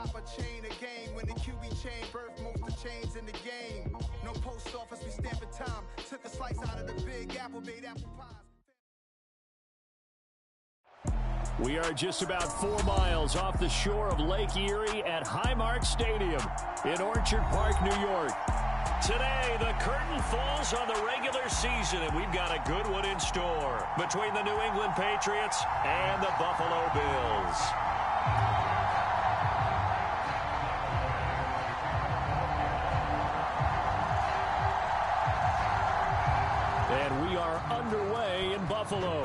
top a chain of game. When the QB chain birth most of chains in the game. No post office, we stamping time. Took a slice out of the big apple, made apple pies. We are just about 4 miles off the shore of Lake Erie at Highmark Stadium in Orchard Park, New York. Today, the curtain falls on the regular season, and we've got a good one in store between the New England Patriots and the Buffalo Bills. And we are underway in Buffalo.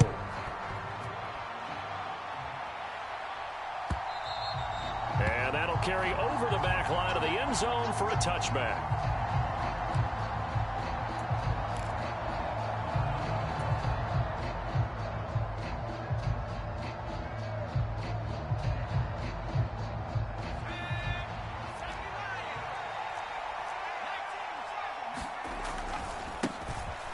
And that'll carry over the back line of the end zone for a touchback.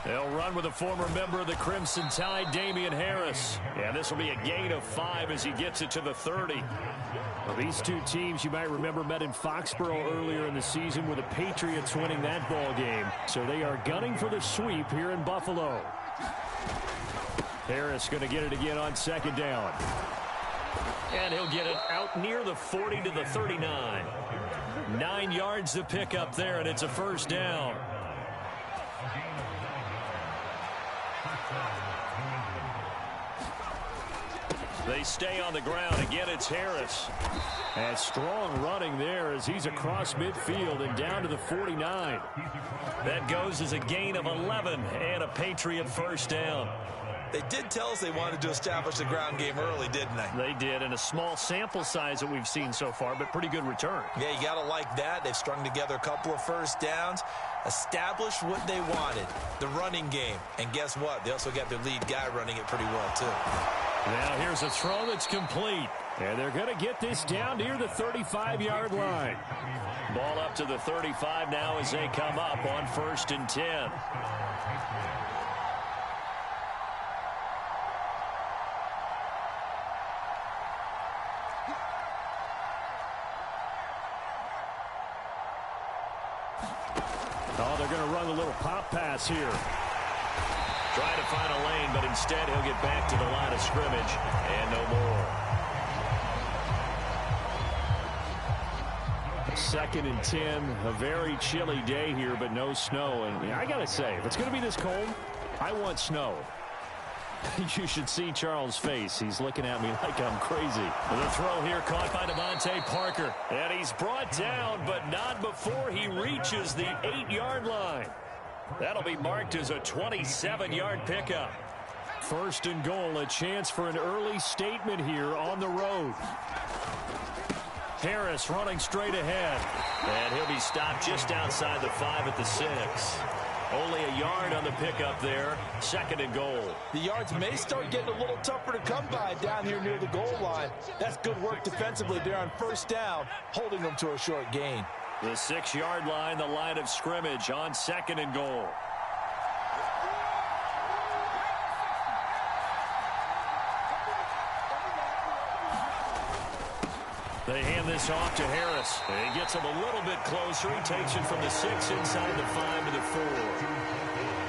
They'll run with a former member of the Crimson Tide, Damian Harris. And this will be a gain of 5 as he gets it to the 30. Well, these two teams, you might remember, met in Foxborough earlier in the season with the Patriots winning that ball game. So they are gunning for the sweep here in Buffalo. Harris going to get it again on second down. And he'll get it out near the 40 to the 39. 9 yards to pick up there, and it's a first down. They stay on the ground. Again, it's Harris. And strong running there as he's across midfield and down to the 49. That goes as a gain of 11 and a Patriot first down. They did tell us they wanted to establish the ground game early, didn't they? They did, and a small sample size that we've seen so far, but pretty good return. Yeah, you got to like that. They've strung together a couple of first downs, established what they wanted, the running game. And guess what? They also got their lead guy running it pretty well, too. Now here's a throw that's complete. And they're going to get this down near the 35-yard line. Ball up to the 35 now as they come up on 1st and 10. Oh, they're going to run a little pop pass here. Trying to find a lane, but instead he'll get back to the line of scrimmage and no more. 2nd and 10, a very chilly day here, but no snow. And I got to say, if it's going to be this cold, I want snow. You should see Charles' face. He's looking at me like I'm crazy. The throw here caught by Devontae Parker. And he's brought down, but not before he reaches the 8-yard line. That'll be marked as a 27-yard pickup. 1st and goal, a chance for an early statement here on the road. Harris running straight ahead. And he'll be stopped just outside the 5 at the 6. Only a yard on the pickup there. 2nd and goal. The yards may start getting a little tougher to come by down here near the goal line. That's good work defensively there on 1st down, holding them to a short gain. The 6-yard line, the line of scrimmage on 2nd and goal. They hand this off to Harris. He gets him a little bit closer. He takes it from the 6 inside the 5 to the 4.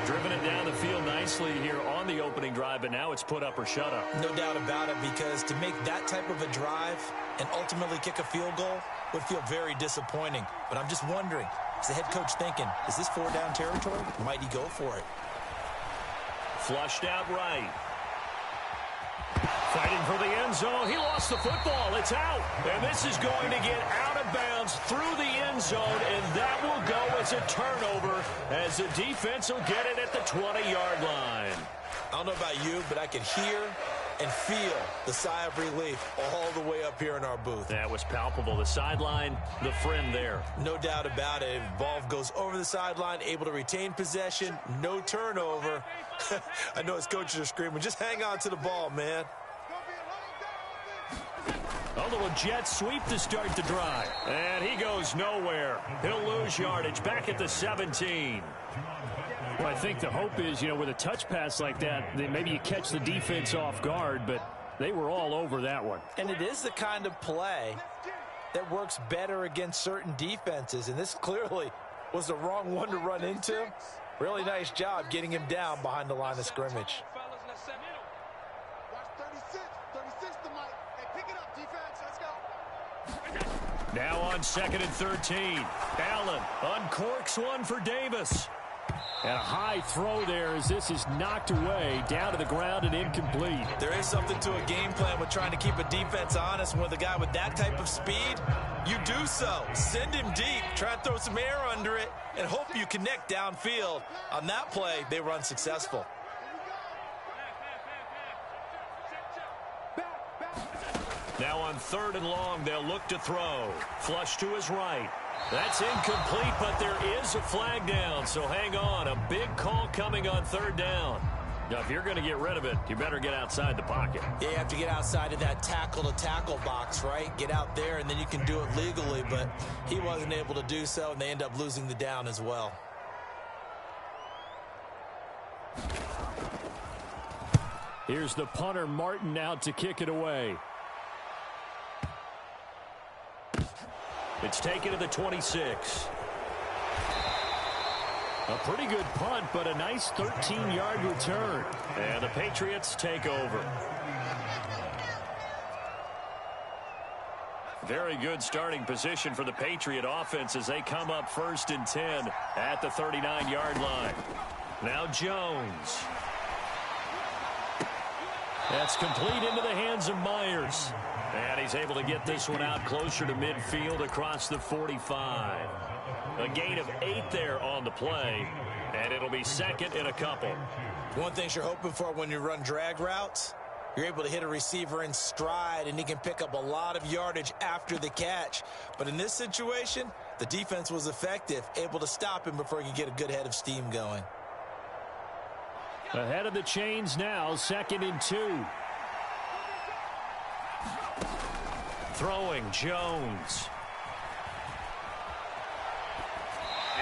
Driven it down the field nicely here on the opening drive, but now it's put up or shut up. No doubt about it, because to make that type of a drive and ultimately kick a field goal would feel very disappointing. But I'm just wondering, is the head coach thinking, is this 4-down territory? Might he go for it? Flushed out right. Fighting for the end zone. He lost the football. It's out. And this is going to get out of bounds through the end zone, and that will go as a turnover as the defense will get it at the 20-yard line. I don't know about you, but I can hear and feel the sigh of relief all the way up here in our booth. That was palpable. The sideline, the friend there. No doubt about it. Ball goes over the sideline, able to retain possession, no turnover. I know his coaches are screaming, just hang on to the ball, man. A little jet sweep to start the drive. And he goes nowhere. He'll lose yardage back at the 17. Well, I think the hope is, with a touch pass like that, then maybe you catch the defense off guard, but they were all over that one. And it is the kind of play that works better against certain defenses, and this clearly was the wrong one to run into. Really nice job getting him down behind the line of scrimmage. Now on 2nd and 13. Allen uncorks one for Davis. And a high throw there as this is knocked away, down to the ground and incomplete. There is something to a game plan with trying to keep a defense honest. When with a guy with that type of speed, you do so. Send him deep, try and throw some air under it, and hope you connect downfield. On that play, they were unsuccessful. Now on 3rd and long, they'll look to throw. Flush to his right. That's incomplete, but there is a flag down, so hang on. A big call coming on 3rd down. Now, if you're going to get rid of it, you better get outside the pocket. Yeah, you have to get outside of that tackle-to-tackle box, right? Get out there, and then you can do it legally, but he wasn't able to do so, and they end up losing the down as well. Here's the punter, Martin, out to kick it away. It's taken to the 26. A pretty good punt, but a nice 13-yard return. And the Patriots take over. Very good starting position for the Patriot offense as they come up 1st and 10 at the 39-yard line. Now Jones. That's complete into the hands of Myers. And he's able to get this one out closer to midfield across the 45. A gain of 8 there on the play, and it'll be 2nd and a couple. One thing you're hoping for when you run drag routes, you're able to hit a receiver in stride, and he can pick up a lot of yardage after the catch. But in this situation, the defense was effective, able to stop him before he could get a good head of steam going. Ahead of the chains now, 2nd and 2. Throwing, Jones.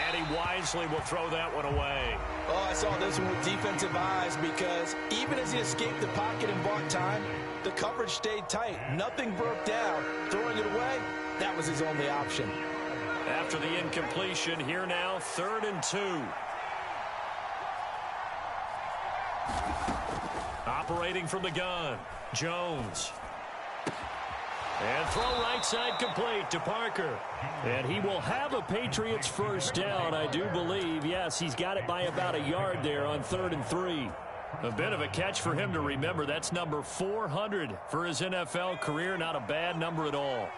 And he wisely will throw that one away. Oh, I saw this one with defensive eyes because even as he escaped the pocket and bought time, the coverage stayed tight. Nothing broke down. Throwing it away, that was his only option. After the incompletion, here now, 3rd and 2. Operating from the gun, Jones. And throw right side complete to Parker. And he will have a Patriots first down, I do believe. Yes, he's got it by about a yard there on 3rd and 3. A bit of a catch for him to remember. That's number 400 for his NFL career. Not a bad number at all.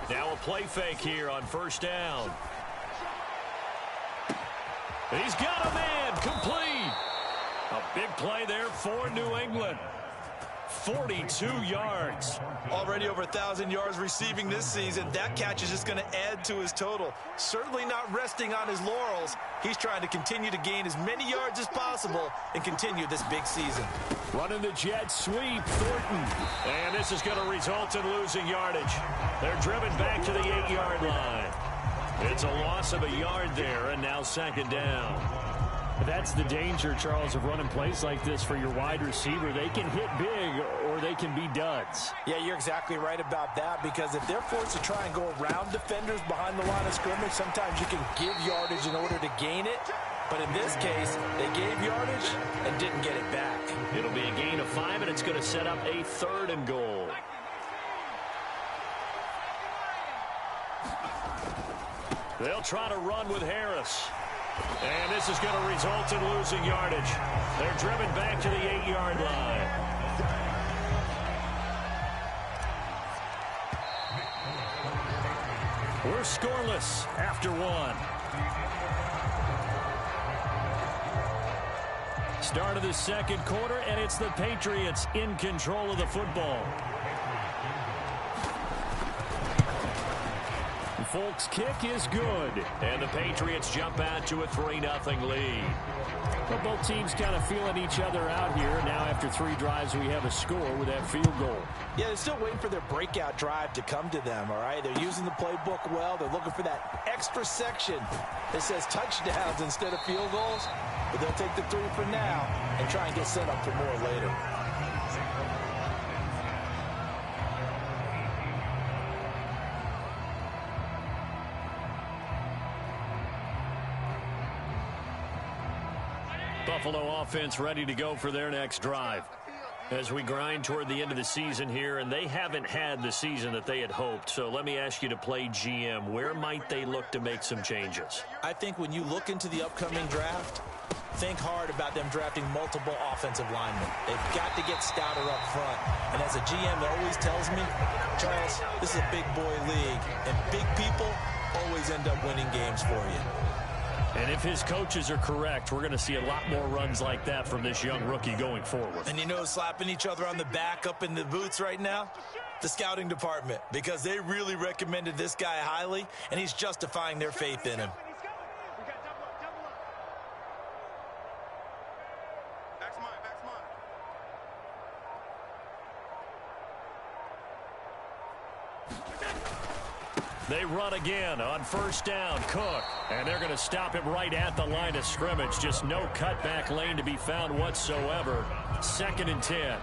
Now a play fake here on 1st down. He's got a man complete. A big play there for New England. 42 yards. Already over 1,000 yards receiving this season. That catch is just going to add to his total. Certainly not resting on his laurels. He's trying to continue to gain as many yards as possible and continue this big season. Running the jet sweep, Thornton. And this is going to result in losing yardage. They're driven back to the 8-yard line. It's a loss of a yard there, and now 2nd down. That's the danger, Charles, of running plays like this for your wide receiver. They can hit big or they can be duds. Yeah, you're exactly right about that, because if they're forced to try and go around defenders behind the line of scrimmage, sometimes you can give yardage in order to gain it. But in this case, they gave yardage and didn't get it back. It'll be a gain of 5, and it's going to set up a 3rd and goal. They'll try to run with Harris. And this is going to result in losing yardage. They're driven back to the 8-yard line. We're scoreless after 1. Start of the 2nd quarter, and it's the Patriots in control of the football. Folks' kick is good, and the Patriots jump out to a 3-0 lead. Well, both teams kind of feeling each other out here. Now after 3 drives, we have a score with that field goal. Yeah, they're still waiting for their breakout drive to come to them, all right? They're using the playbook well. They're looking for that extra section that says touchdowns instead of field goals. But they'll take the 3 for now and try and get set up for more later. Buffalo offense ready to go for their next drive. As we grind toward the end of the season here, and they haven't had the season that they had hoped. So let me ask you to play GM. Where might they look to make some changes? I think when you look into the upcoming draft, think hard about them drafting multiple offensive linemen. They've got to get stouter up front. And as a GM that always tells me, Charles, this is a big boy league, and big people always end up winning games for you. And if his coaches are correct, we're going to see a lot more runs like that from this young rookie going forward. And you know, slapping each other on the back up in the boots right now? The scouting department, because they really recommended this guy highly, and he's justifying their faith in him. They run again on first down. Cook. And they're going to stop him right at the line of scrimmage. Just no cutback lane to be found whatsoever. 2nd and 10.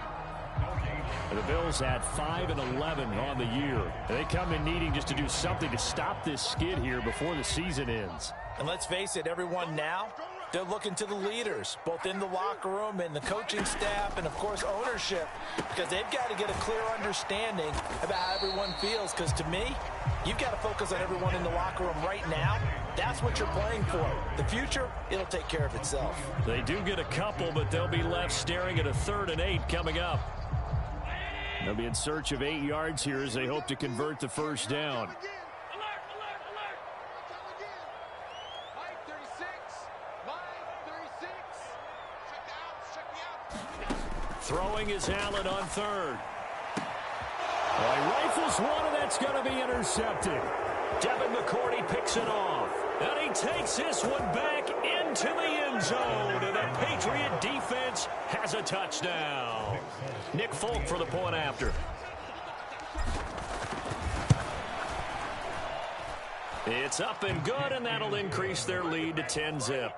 The Bills had 5 and 11 on the year. They come in needing just to do something to stop this skid here before the season ends. And let's face it, everyone now, they're looking to the leaders, both in the locker room and the coaching staff and, of course, ownership, because they've got to get a clear understanding about how everyone feels, because to me, you've got to focus on everyone in the locker room right now. That's what you're playing for. The future, it'll take care of itself. They do get a couple, but they'll be left staring at a 3rd and 8 coming up. They'll be in search of 8 yards here as they hope to convert the first down. Throwing is Allen on 3rd. Well, he rifles one, and that's going to be intercepted. Devin McCourty picks it off. And he takes this one back into the end zone. And the Patriot defense has a touchdown. Nick Folk for the point after. It's up and good, and that'll increase their lead to 10-zip.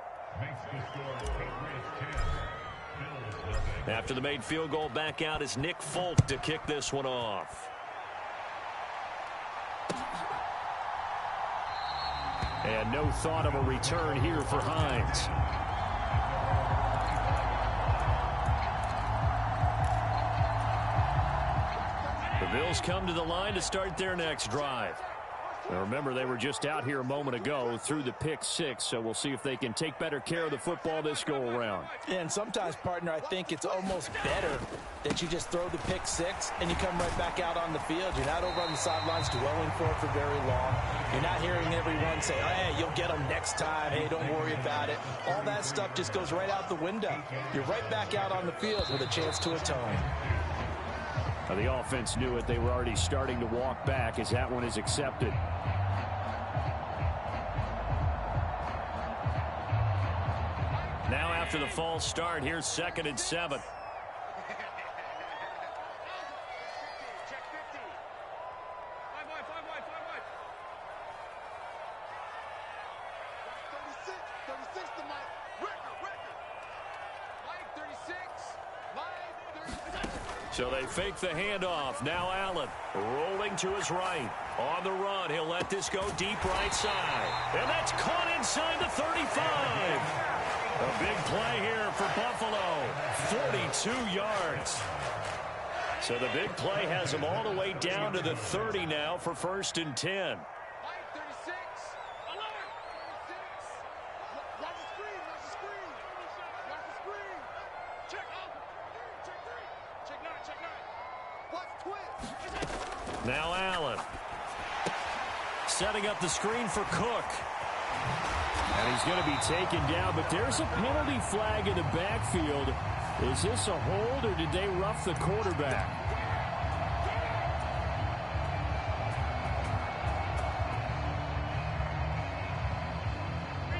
After the made field goal, back out is Nick Folk to kick this one off. And no thought of a return here for Hines. The Bills come to the line to start their next drive. Now remember, they were just out here a moment ago through the pick 6, so we'll see if they can take better care of the football this go-around. And sometimes, partner, I think it's almost better that you just throw the pick 6 and you come right back out on the field. You're not over on the sidelines dwelling for it for very long. You're not hearing everyone say, hey, you'll get them next time. Hey, don't worry about it. All that stuff just goes right out the window. You're right back out on the field with a chance to atone. Now, the offense knew it. They were already starting to walk back as that one is accepted. Now after the false start, here's 2nd and 7. So they fake the handoff. Now Allen rolling to his right. On the run, he'll let this go deep right side. And that's caught inside the 35. A big play here for Buffalo. 42 yards. So the big play has them all the way down to the 30 now for 1st and 10. Now Allen setting up the screen for Cook. And he's going to be taken down, but there's a penalty flag in the backfield. Is this a hold, or did they rough the quarterback?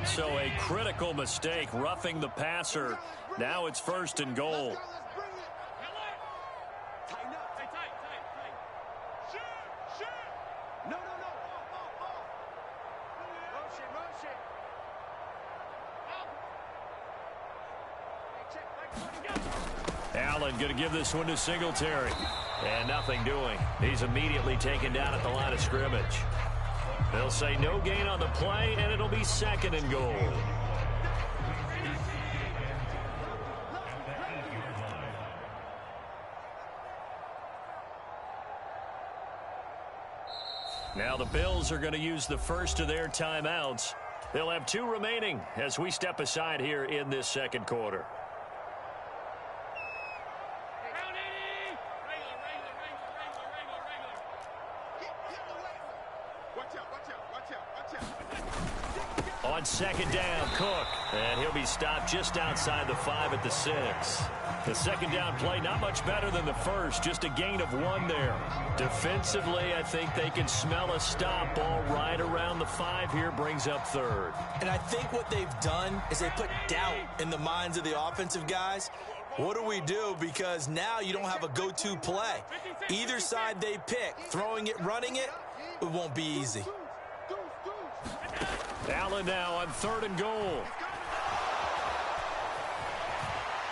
So a critical mistake, roughing the passer. Now it's 1st and goal. Allen going to give this one to Singletary. And nothing doing. He's immediately taken down at the line of scrimmage. They'll say no gain on the play, and it'll be 2nd and goal. Now the Bills are going to use the first of their timeouts. They'll have 2 remaining as we step aside here in this second quarter. On second down, Cook. And he'll be stopped just outside the 5 at the 6. The second down play, not much better than the first. Just a gain of 1 there. Defensively, I think they can smell a stop. Ball right around the 5 here, brings up 3rd. And I think what they've done is they put doubt in the minds of the offensive guys. What do we do? Because now you don't have a go-to play. Either side they pick, throwing it, running it, it won't be easy. Allen now on 3rd and goal.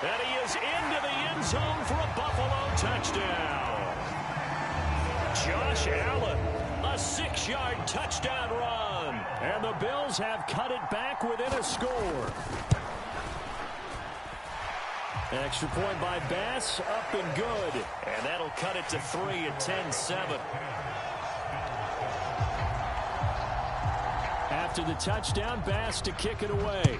And he is into the end zone for a Buffalo touchdown. Josh Allen, a 6-yard touchdown run. And the Bills have cut it back within a score. Extra point by Bass, up and good. And that'll cut it to 3 at 10-7. After the touchdown, Bass to kick it away.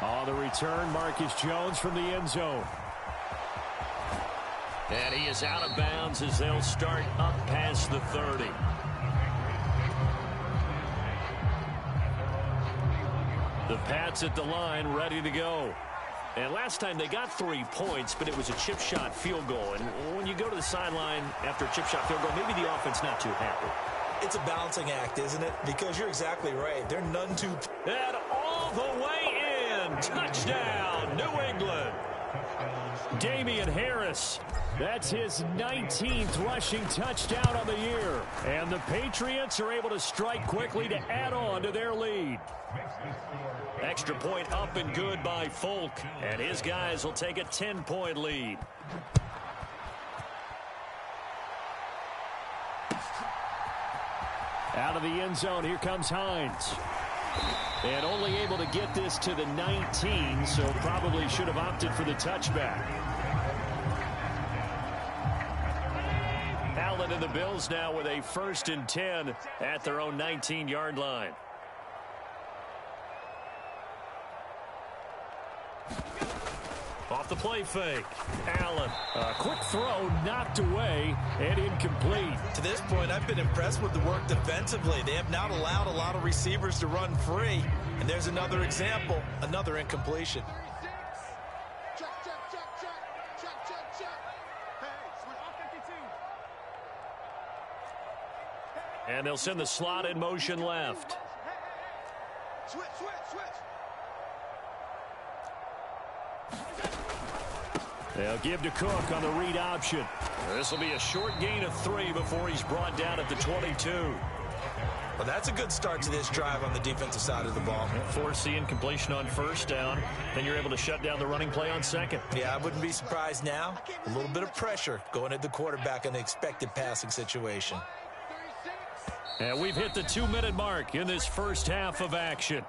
On the return, Marcus Jones from the end zone. And he is out of bounds as they'll start up past the 30. The Pats at the line, ready to go. And last time they got 3 points, but it was a chip shot field goal. And when you go to the sideline after a chip shot field goal, maybe the offense not too happy. It's a balancing act, isn't it? Because you're exactly right. They're none too... And all the way in. Touchdown, New England. Damian Harris. That's his 19th rushing touchdown on the year. And the Patriots are able to strike quickly to add on to their lead. Extra point up and good by Folk. And his guys will take a 10-point lead. Out of the end zone, here comes Hines. And only able to get this to the 19, so probably should have opted for the touchback. Allen and the Bills now with a 1st and 10 at their own 19-yard line. Off the play fake. Allen. A quick throw knocked away and incomplete. To this point, I've been impressed with the work defensively. They have not allowed a lot of receivers to run free. And there's another example, another incompletion. And they'll send the slot in motion left. Switch. They'll give to Cook on the read option. This will be a short gain of 3 before he's brought down at the 22. Well, that's a good start to this drive on the defensive side of the ball. Force the incompletion on 1st down. Then you're able to shut down the running play on 2nd. Yeah, I wouldn't be surprised now. A little bit of pressure going at the quarterback in an expected passing situation. And we've hit the 2-minute mark in this first half of action.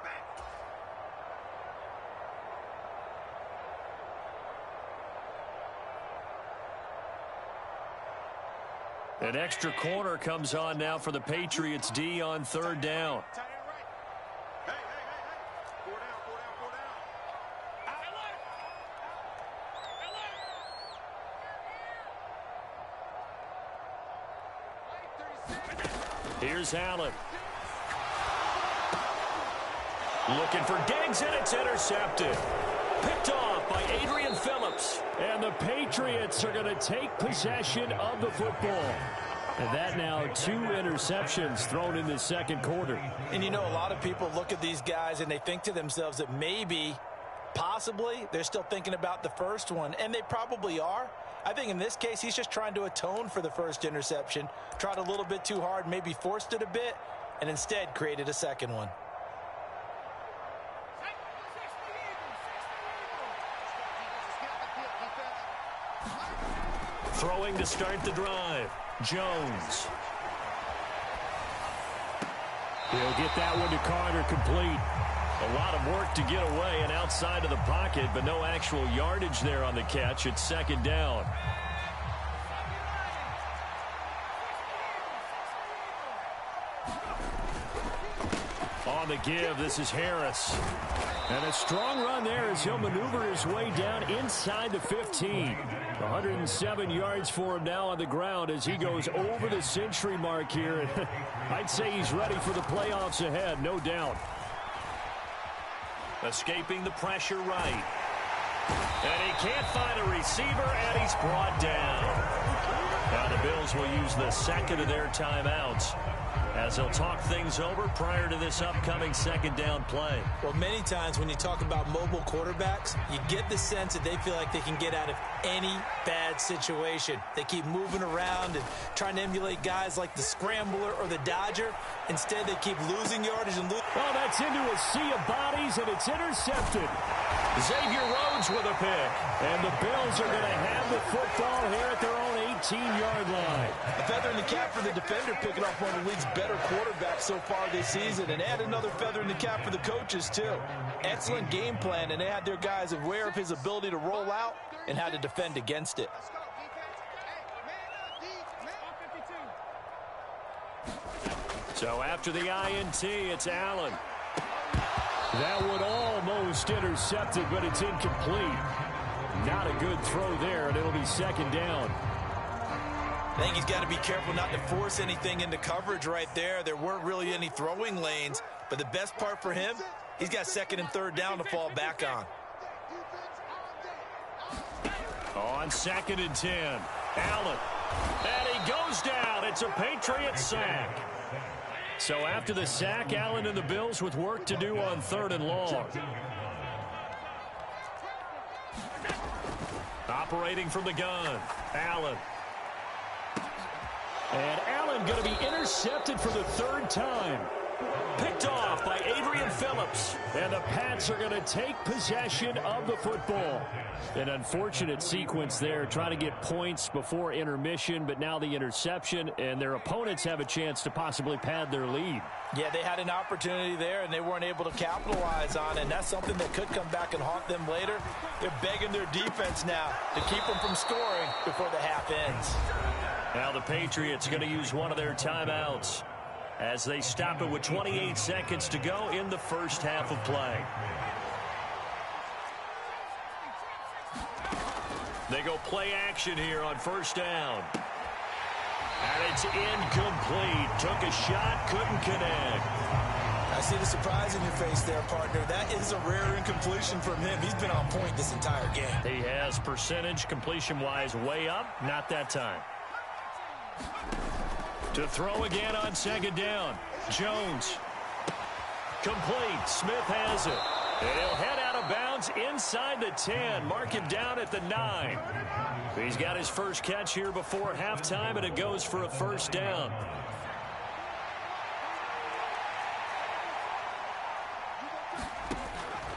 An extra corner comes on now for the Patriots D on 3rd down. Here's Allen. Looking for Diggs, and it's intercepted. Picked off by Adrian Phillips. And the Patriots are going to take possession of the football. And that now 2 interceptions thrown in the second quarter. And you know, a lot of people look at these guys and they think to themselves that maybe, possibly, they're still thinking about the first one. And they probably are. I think in this case, he's just trying to atone for the first interception. Tried a little bit too hard, maybe forced it a bit, and instead created a second one. Throwing to start the drive. Jones. He'll get that one to Carter, complete. A lot of work to get away and outside of the pocket, but no actual yardage there on the catch. It's 2nd down. On the give, this is Harris. And a strong run there as he'll maneuver his way down inside the 15. 107 yards for him now on the ground as he goes over the century mark here. I'd say he's ready for the playoffs ahead, no doubt. Escaping the pressure right. And he can't find a receiver, and he's brought down. Now the Bills will use the second of their timeouts as they'll talk things over prior to this upcoming second down play. Well, many times when you talk about mobile quarterbacks, you get the sense that they feel like they can get out of any bad situation. They keep moving around and trying to emulate guys like the Scrambler or the Dodger. Instead, they keep losing yardage and losing. Well, that's into a sea of bodies, and it's intercepted. Xavier Rhodes with a pick. And the Bills are going to have the football here at their own 18-yard line. A feather in the cap for the defender, picking off one of the league's better quarterbacks so far this season, and add another feather in the cap for the coaches, too. Excellent game plan, and they had their guys aware of his ability to roll out and how to defend against it. So after the INT, it's Allen. That would almost intercept it, but it's incomplete. Not a good throw there, and it'll be second down. I think he's got to be careful not to force anything into coverage right there. There weren't really any throwing lanes, but the best part for him, he's got second and third down to fall back on. On second and 10, Allen. And he goes down. It's a Patriots sack. So after the sack, Allen and the Bills with work to do on third and long. Operating from the gun, Allen. And Allen going to be intercepted for the third time. Picked off by Adrian Phillips. And the Pats are going to take possession of the football. An unfortunate sequence there, trying to get points before intermission, but now the interception, and their opponents have a chance to possibly pad their lead. Yeah, they had an opportunity there, and they weren't able to capitalize on it, and that's something that could come back and haunt them later. They're begging their defense now to keep them from scoring before the half ends. Now the Patriots are going to use one of their timeouts as they stop it with 28 seconds to go in the first half of play. They go play action here on first down. And it's incomplete. Took a shot, couldn't connect. I see the surprise in your face there, partner. That is a rare incompletion from him. He's been on point this entire game. He has percentage completion-wise way up. Not that time. To throw again on second down. Jones. Complete. Smith has it. And he'll head out of bounds inside the 10. Mark him down at the 9. He's got his first catch here before halftime, and it goes for a first down.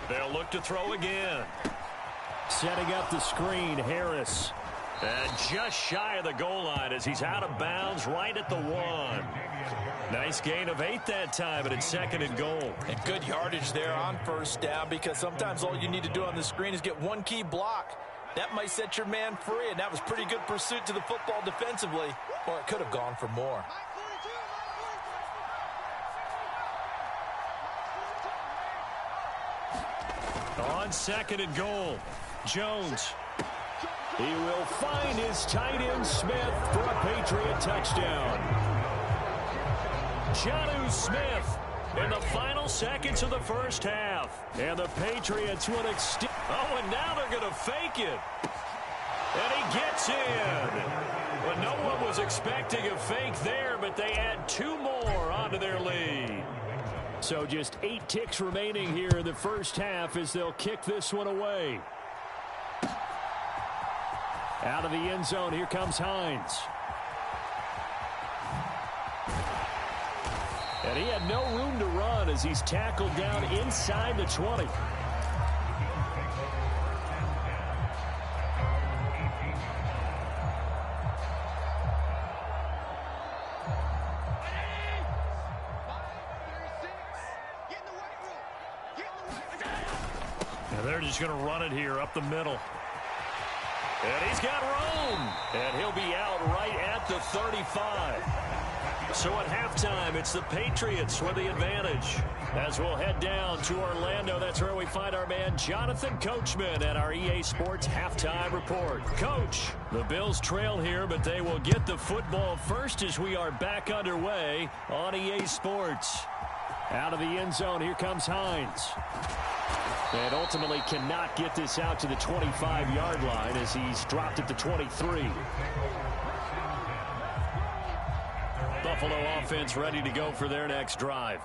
They'll look to throw again. Setting up the screen, Harris. And just shy of the goal line as he's out of bounds right at the 1. Nice gain of 8 that time, but it's second and goal. And good yardage there on first down, because sometimes all you need to do on the screen is get one key block. That might set your man free, and that was pretty good pursuit to the football defensively, or it could have gone for more. On second and goal, Jones. He will find his tight end Smith for a Patriot touchdown. Jonnu Smith in the final seconds of the first half. And the Patriots will extend. Oh, and now they're going to fake it. And he gets in. Well, no one was expecting a fake there, but they add 2 more onto their lead. So just 8 ticks remaining here in the first half as they'll kick this one away. Out of the end zone, here comes Hines. And he had no room to run as he's tackled down inside the 20. And they're just going to run it here up the middle. And he's got room. And he'll be out right at the 35. So at halftime, it's the Patriots with the advantage. As we'll head down to Orlando, that's where we find our man Jonathan Coachman at our EA Sports Halftime Report. Coach, the Bills trail here, but they will get the football first as we are back underway on EA Sports. Out of the end zone, here comes Hines. And ultimately cannot get this out to the 25-yard line as he's dropped at the 23. Buffalo offense ready to go for their next drive.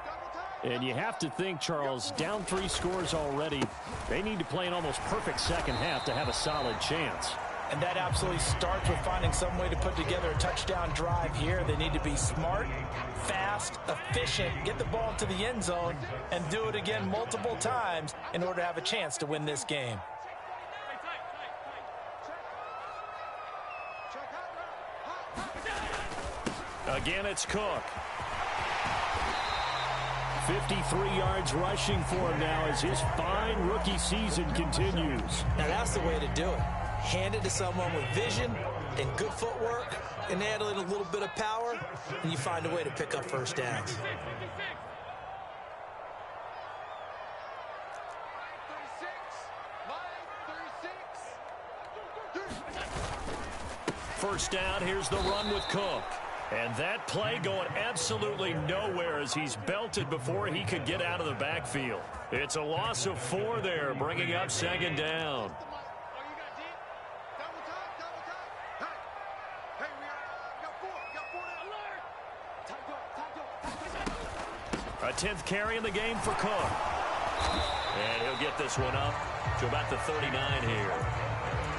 And you have to think, Charles, down 3 scores already. They need to play an almost perfect second half to have a solid chance. And that absolutely starts with finding some way to put together a touchdown drive here. They need to be smart, fast, efficient, get the ball into the end zone, and do it again multiple times in order to have a chance to win this game. Again, it's Cook. 53 yards rushing for him now as his fine rookie season continues. Now that's the way to do it. Hand it to someone with vision and good footwork, and add in a little bit of power, and you find a way to pick up first downs. First down, here's the run with Cook. And that play going absolutely nowhere as he's belted before he could get out of the backfield. It's a loss of 4 there, bringing up second down. A 10th carry in the game for Cook. And he'll get this one up to about the 39 here.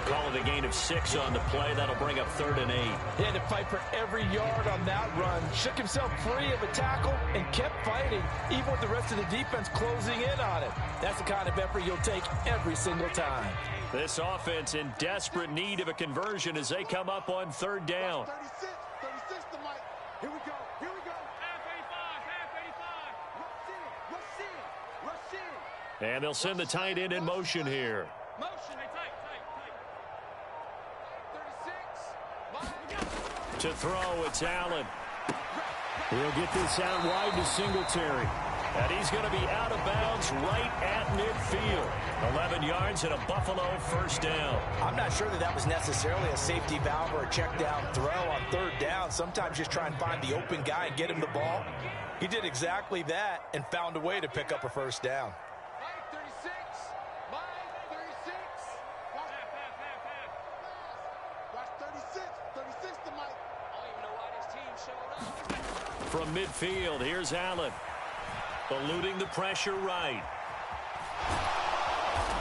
Call it a gain of 6 on the play. That'll bring up 3rd and 8. He had to fight for every yard on that run. Shook himself free of a tackle and kept fighting, even with the rest of the defense closing in on him. That's the kind of effort you'll take every single time. This offense in desperate need of a conversion as they come up on 3rd down. 36 to Mike. Here we go. Here we go. Half 85. Rush in. And they'll send the tight end in motion here. Motion. To throw, it's Allen. He'll get this out wide to Singletary. And he's going to be out of bounds right at midfield. 11 yards and a Buffalo first down. I'm not sure that was necessarily a safety valve or a check down throw on 3rd down. Sometimes just try and find the open guy and get him the ball. He did exactly that and found a way to pick up a first down. From midfield, here's Allen. Eluding the pressure right.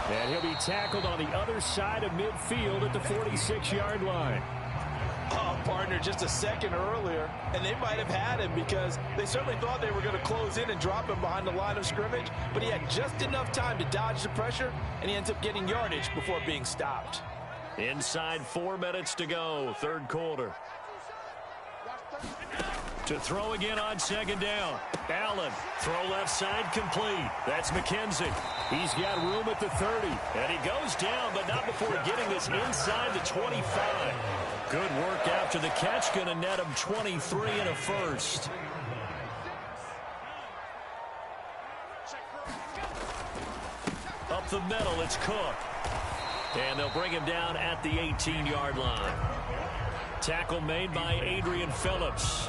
And he'll be tackled on the other side of midfield at the 46-yard line. Oh, partner, just a second earlier, and they might have had him because they certainly thought they were going to close in and drop him behind the line of scrimmage, but he had just enough time to dodge the pressure, and he ends up getting yardage before being stopped. Inside 4 minutes to go, 3rd quarter. To throw again on 2nd down. Allen, throw left side complete. That's McKenzie. He's got room at the 30. And he goes down, but not before getting this inside the 25. Good work after the catch. Going to net him 23 and a first. Up the middle, it's Cook. And they'll bring him down at the 18-yard line. Tackle made by Adrian Phillips.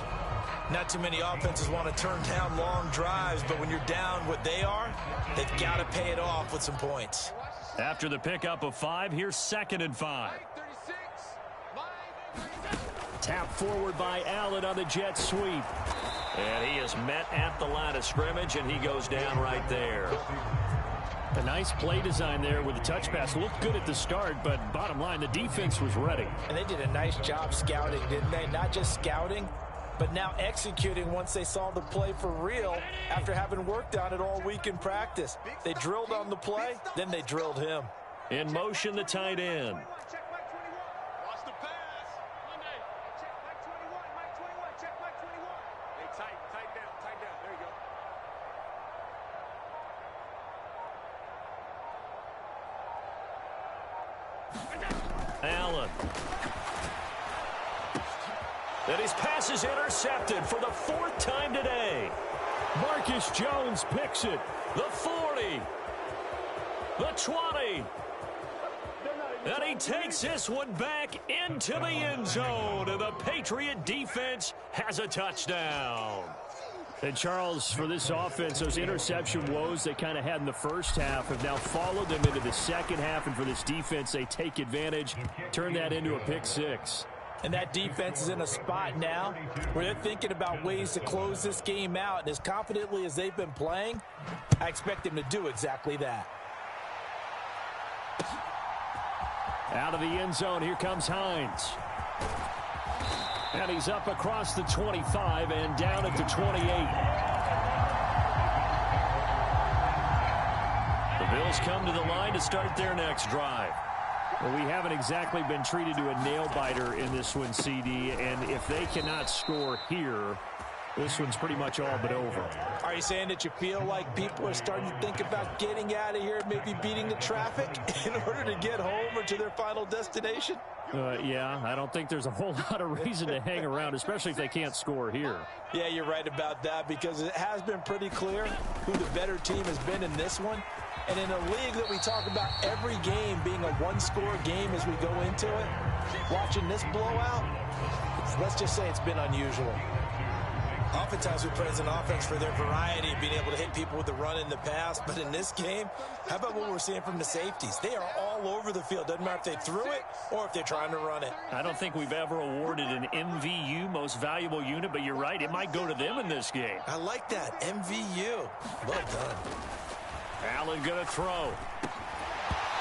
Not too many offenses want to turn down long drives, but when you're down what they are, they've got to pay it off with some points. After the pickup of 5, here's 2nd and 5. Tap forward by Allen on the jet sweep. And he is met at the line of scrimmage, and he goes down right there. A nice play design there with the touch pass. Looked good at the start, but bottom line, the defense was ready. And they did a nice job scouting, didn't they? Not just scouting, but now executing once they saw the play for real after having worked on it all week in practice. They drilled on the play, then they drilled him. In motion, the tight end. Watch the pass. Monday. Check back 21. Mike 21. Check back 21. Hey, tight down. There you go. Allen. And his pass is intercepted for the 4th time today. Marcus Jones picks it. The 40. The 20. And he takes this one back into the end zone. And the Patriot defense has a touchdown. And, Charles, for this offense, those interception woes they kind of had in the first half have now followed them into the second half. And for this defense, they take advantage, turn that into a pick six. And that defense is in a spot now where they're thinking about ways to close this game out. And as confidently as they've been playing, I expect them to do exactly that. Out of the end zone, here comes Hines. And he's up across the 25 and down at the 28. The Bills come to the line to start their next drive. Well, we haven't exactly been treated to a nail-biter in this one, CD, and if they cannot score here, this one's pretty much all but over. Are you saying that you feel like people are starting to think about getting out of here, maybe beating the traffic in order to get home or to their final destination? Yeah, I don't think there's a whole lot of reason to hang around, especially if they can't score here. Yeah, you're right about that because it has been pretty clear who the better team has been in this one. And in a league that we talk about every game being a one-score game as we go into it, watching this blowout, let's just say it's been unusual. Oftentimes we praise an offense for their variety, being able to hit people with the run in the pass. But in this game, how about what we're seeing from the safeties? They are all over the field. Doesn't matter if they threw it or if they're trying to run it. I don't think we've ever awarded an MVU, most valuable unit, but you're right. It might go to them in this game. I like that. MVU. Well done. Allen going to throw.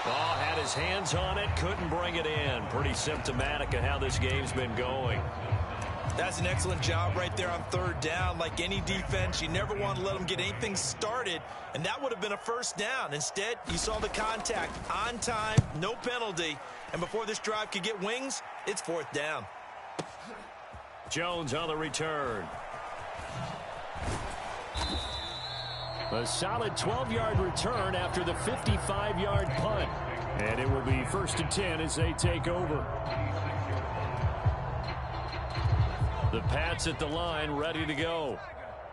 Oh, had his hands on it, couldn't bring it in. Pretty symptomatic of how this game's been going. That's an excellent job right there on third down. Like any defense, you never want to let them get anything started, and that would have been a first down. Instead, you saw the contact on time, no penalty, and before this drive could get wings, it's fourth down. Jones on the return. A solid 12-yard return after the 55-yard punt. And it will be 1st and 10 as they take over. The Pats at the line, ready to go.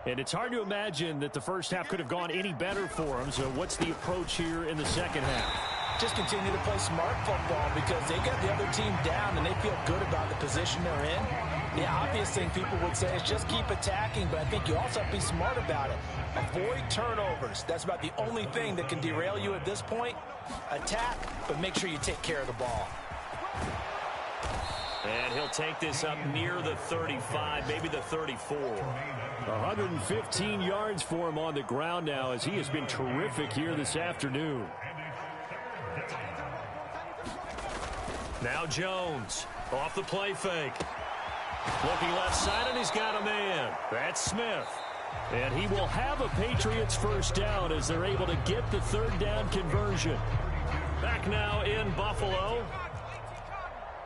And it's hard to imagine that the first half could have gone any better for them. So what's the approach here in the second half? Just continue to play smart football because they got the other team down and they feel good about the position they're in. The obvious thing people would say is just keep attacking, but I think you also have to be smart about it. Avoid turnovers. That's about the only thing that can derail you at this point. Attack, but make sure you take care of the ball. And he'll take this up near the 35, maybe the 34. 115 yards for him on the ground now as he has been terrific here this afternoon. Now Jones off the play fake. Looking left side, and he's got a man. That's Smith. And he will have a Patriots first down as they're able to get the third down conversion. Back now in Buffalo.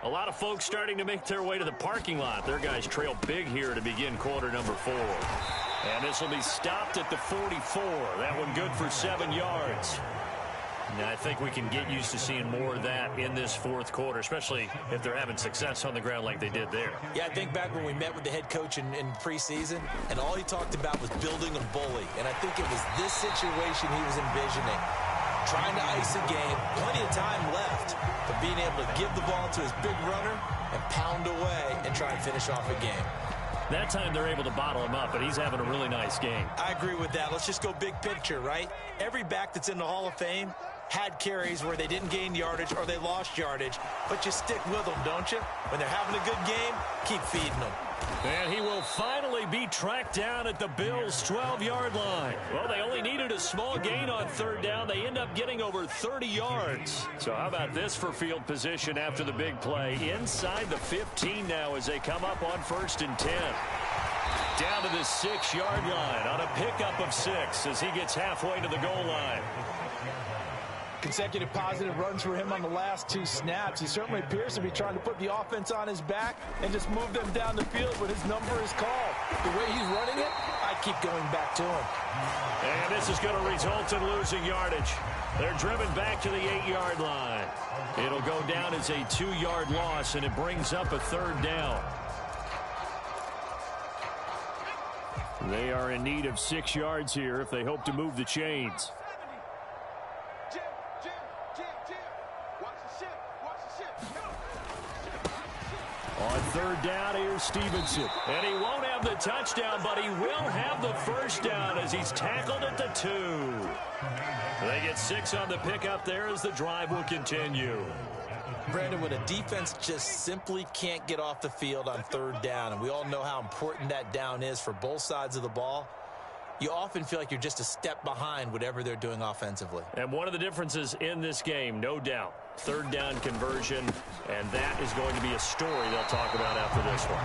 A lot of folks starting to make their way to the parking lot. Their guys trail big here to begin quarter number 4. And this will be stopped at the 44. That one good for 7 yards. Now, I think we can get used to seeing more of that in this fourth quarter, especially if they're having success on the ground like they did there. Yeah, I think back when we met with the head coach in preseason, and all he talked about was building a bully. And I think it was this situation he was envisioning. Trying to ice a game, plenty of time left, but being able to give the ball to his big runner and pound away and try and finish off a game. That time they're able to bottle him up, but he's having a really nice game. I agree with that. Let's just go big picture, right? Every back that's in the Hall of Fame had carries where they didn't gain yardage or they lost yardage, but you stick with them, don't you? When they're having a good game, keep feeding them. And he will finally be tracked down at the Bills' 12-yard line. Well, they only needed a small gain on third down. They end up getting over 30 yards. So how about this for field position after the big play? Inside the 15 now as they come up on 1st and 10. Down to the 6-yard line on a pickup of 6 as he gets halfway to the goal line. Consecutive positive runs for him on the last 2 snaps. He certainly appears to be trying to put the offense on his back and just move them down the field when his number is called. The way he's running it, I keep going back to him. And this is going to result in losing yardage. They're driven back to the 8-yard line. It'll go down as a 2-yard loss, and it brings up a third down. They are in need of 6 yards here if they hope to move the chains. On third down, here's Stevenson. And he won't have the touchdown, but he will have the first down as he's tackled at the 2. They get 6 on the pickup there as the drive will continue. Brandon, when a defense just simply can't get off the field on third down, and we all know how important that down is for both sides of the ball, you often feel like you're just a step behind whatever they're doing offensively. And one of the differences in this game, no doubt, third down conversion, and that is going to be a story they'll talk about after this one.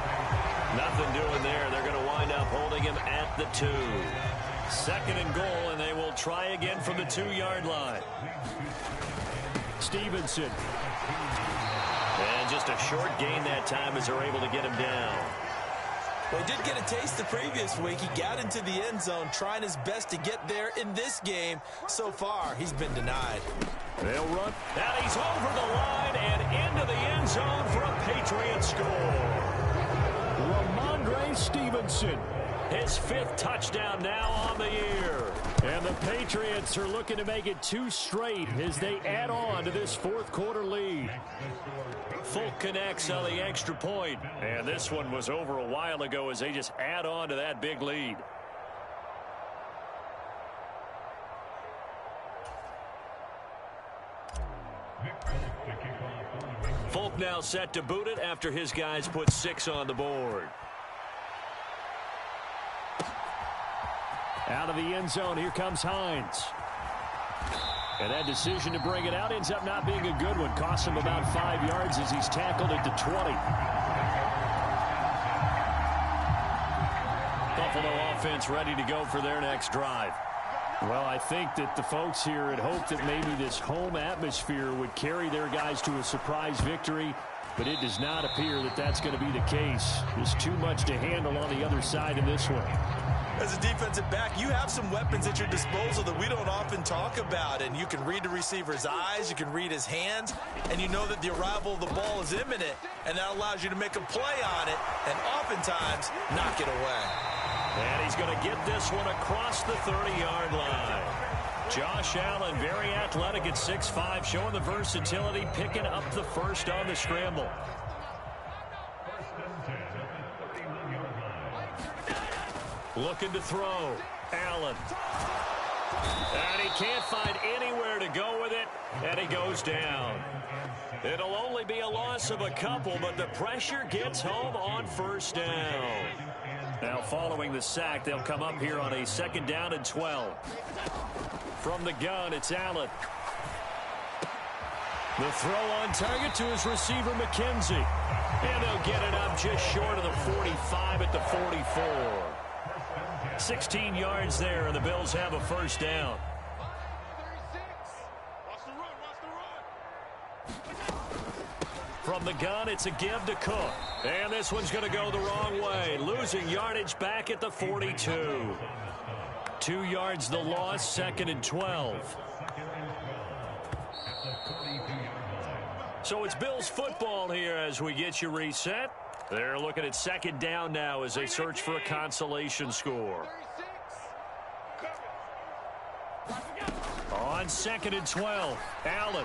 Nothing doing there. They're going to wind up holding him at the 2. Second and goal, and they will try again from the 2-yard line. Stevenson. And just a short gain that time as they're able to get him down. Well, he did get a taste the previous week. He got into the end zone trying his best to get there in this game. So far, he's been denied. They'll run. And he's over the line and into the end zone for a Patriot score. Ramondre Stevenson. His 5th touchdown now on the year. And the Patriots are looking to make it 2 straight as they add on to this 4th quarter lead. Folk connects on the extra point. And this one was over a while ago as they just add on to that big lead. Folk now set to boot it after his guys put 6 on the board. Out of the end zone, here comes Hines. And that decision to bring it out ends up not being a good one. Costs him about 5 yards as he's tackled at the 20. Buffalo offense ready to go for their next drive. Well, I think that the folks here had hoped that maybe this home atmosphere would carry their guys to a surprise victory, but it does not appear that that's going to be the case. There's too much to handle on the other side in this one. As a defensive back, you have some weapons at your disposal that we don't often talk about, and you can read the receiver's eyes, you can read his hands, and you know that the arrival of the ball is imminent, and that allows you to make a play on it and oftentimes knock it away. And he's going to get this one across the 30-yard line. Josh Allen, very athletic at 6'5", showing the versatility, picking up the first on the scramble. Looking to throw. Allen. And he can't find anywhere to go with it, and he goes down. It'll only be a loss of a couple, but the pressure gets home on first down. Now following the sack, they'll come up here on a 2nd down and 12. From the gun, it's Allen. The throw on target to his receiver, McKenzie. And they'll get it up just short of the 45 at the 44. 16 yards there, and the Bills have a first down. From the gun, it's a give to Cook. And this one's going to go the wrong way. Losing yardage back at the 42. 2 yards the loss, 2nd and 12. So it's Bills football here as we get you reset. They're looking at 2nd down now as they search for a consolation score. On 2nd and 12, Allen.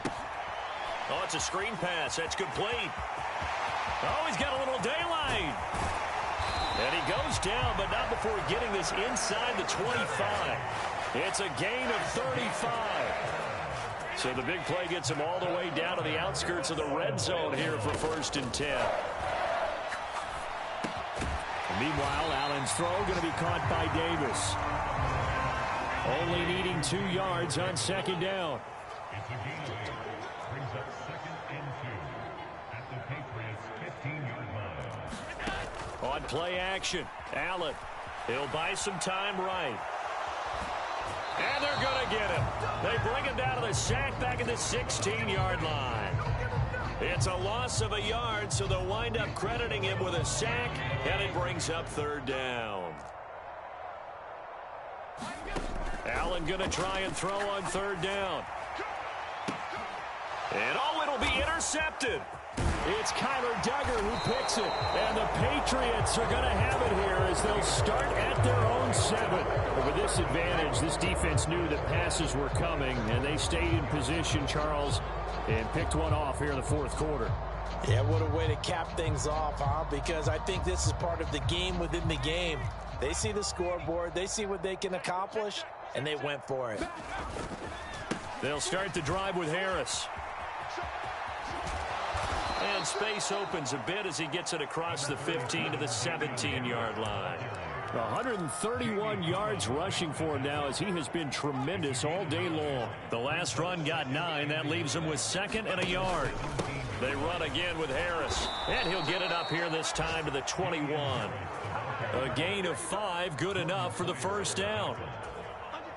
Oh, it's a screen pass. That's complete. Oh, he's got a little daylight. And he goes down, but not before getting this inside the 25. It's a gain of 35. So the big play gets him all the way down to the outskirts of the red zone here for 1st and 10. Meanwhile, Allen's throw going to be caught by Davis. Only needing 2 yards on 2nd down. Brings up 2nd and 2 at the Patriots' 15-yard line. On play action, Allen. He'll buy some time right. And they're going to get him. They bring him down to the sack back at the 16-yard line. It's a loss of a yard, so they'll wind up crediting him with a sack, and it brings up 3rd down. Allen going to try and throw on 3rd down. And oh, it'll be intercepted. It's Kyler Duggar who picks it. And the Patriots are going to have it here as they'll start at their own 7. But with this advantage, this defense knew that passes were coming, and they stayed in position, Charles, and picked one off here in the fourth quarter. Yeah, what a way to cap things off, huh? Because I think this is part of the game within the game. They see the scoreboard, they see what they can accomplish, and they went for it. They'll start the drive with Harris. And space opens a bit as he gets it across the 15 to the 17-yard line. 131 yards rushing for him now as he has been tremendous all day long. The last run got 9. That leaves him with 2nd and a yard. They run again with Harris. And he'll get it up here this time to the 21. A gain of 5, good enough for the first down.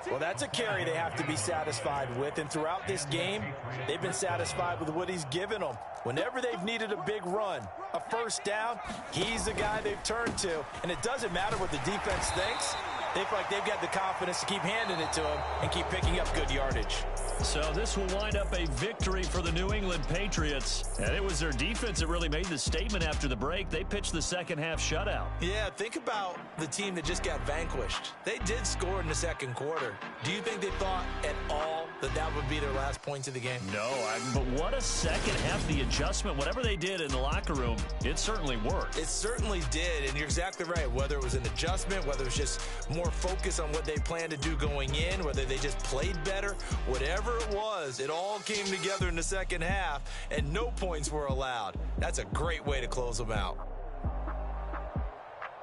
Well, that's a carry they have to be satisfied with. And throughout this game, they've been satisfied with what he's given them. Whenever they've needed a big run, a first down, he's the guy they've turned to. And it doesn't matter what the defense thinks. They feel like they've got the confidence to keep handing it to him and keep picking up good yardage. So this will wind up a victory for the New England Patriots. And it was their defense that really made the statement after the break. They pitched the second half shutout. Yeah, think about the team that just got vanquished. They did score in the second quarter. Do you think they thought at all that that would be their last points of the game? No, but what a second half. The adjustment, whatever they did in the locker room, it certainly worked. It certainly did, and you're exactly right. Whether it was an adjustment, whether it was just more focus on what they planned to do going in, whether they just played better, whatever it was, it all came together in the second half, and no points were allowed. That's a great way to close them out.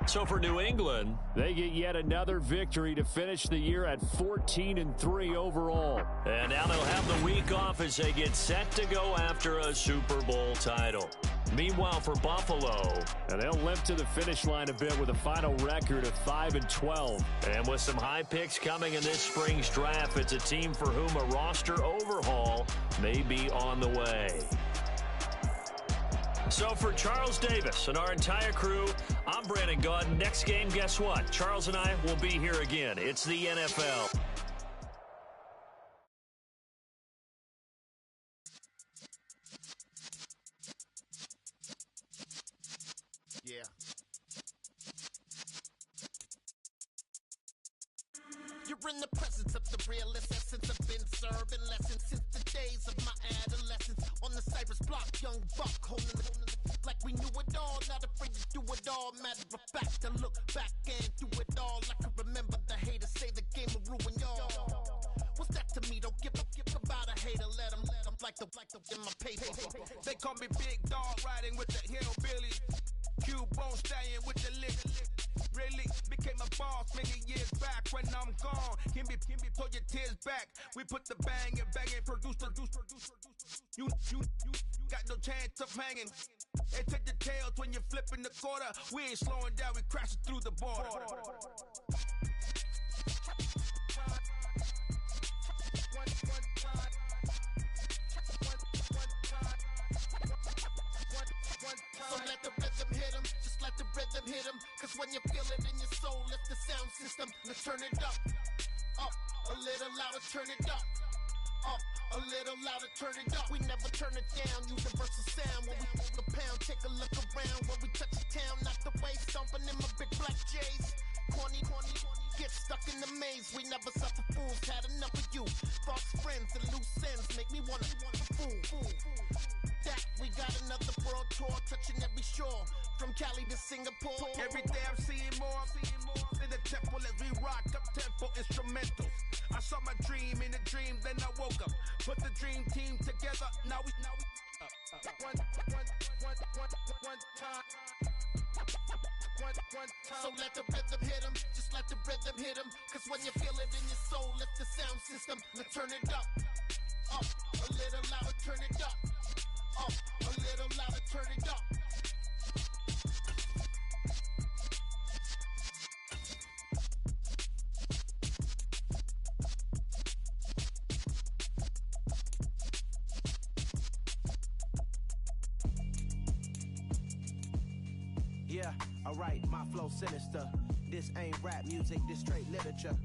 So for New England, they get yet another victory to finish the year at 14-3 overall. And now they'll have the week off as they get set to go after a Super Bowl title. Meanwhile, for Buffalo, and they'll limp to the finish line a bit with a final record of 5-12. And with some high picks coming in this spring's draft, it's a team for whom a roster overhaul may be on the way. So for Charles Davis and our entire crew, I'm Brandon Gaudin. Next game, guess what? Charles and I will be here again. It's the NFL. Yeah. You're in the presence of the realest essence. I've been serving lessons since the days of my adolescence. On the Cypress block, young buck holding it like we knew it all. Not afraid to do it all. Matter of fact, I look back and do it all. I can remember the haters say the game will ruin y'all. What's that to me? Don't give about a hater. Let them like the in my paper. They call me Big Dog, riding with the hillbilly. Q-Bone stallion with the lick. Really became a boss many years back. When I'm gone, can be pull your tears back. We put the bang and produce. You got no chance of hanging. And take the tails when you're flipping the quarter. We ain't slowing down, we crashing through the border. So let the rhythm hit him, just let the rhythm hit him. Cause when you feel it in your soul, lift the sound system. Let's turn it up, a little louder, turn it up, a little louder, turn it up. We never turn it down, universal sound. When we move the pound, take a look around. When we touch the town, not the way, stomping in my big black J's. Corny, get stuck in the maze. We never suffer fools, had enough of you. False friends and loose ends make me wanna fool. That we got another world tour, touching every shore, from Cali to Singapore. Every day I'm seeing more in the temple as we rock up tempo instrumentals. I saw my dream in a dream, then I woke up. Put the dream team together, now we one time. So let the rhythm hit him, just let the rhythm hit him. Cause when you feel it in your soul, lift the sound system. Let's turn it up, a little louder, turn it up, a little louder, turn it up. Yeah, alright, my flow sinister. This ain't rap music, this straight literature.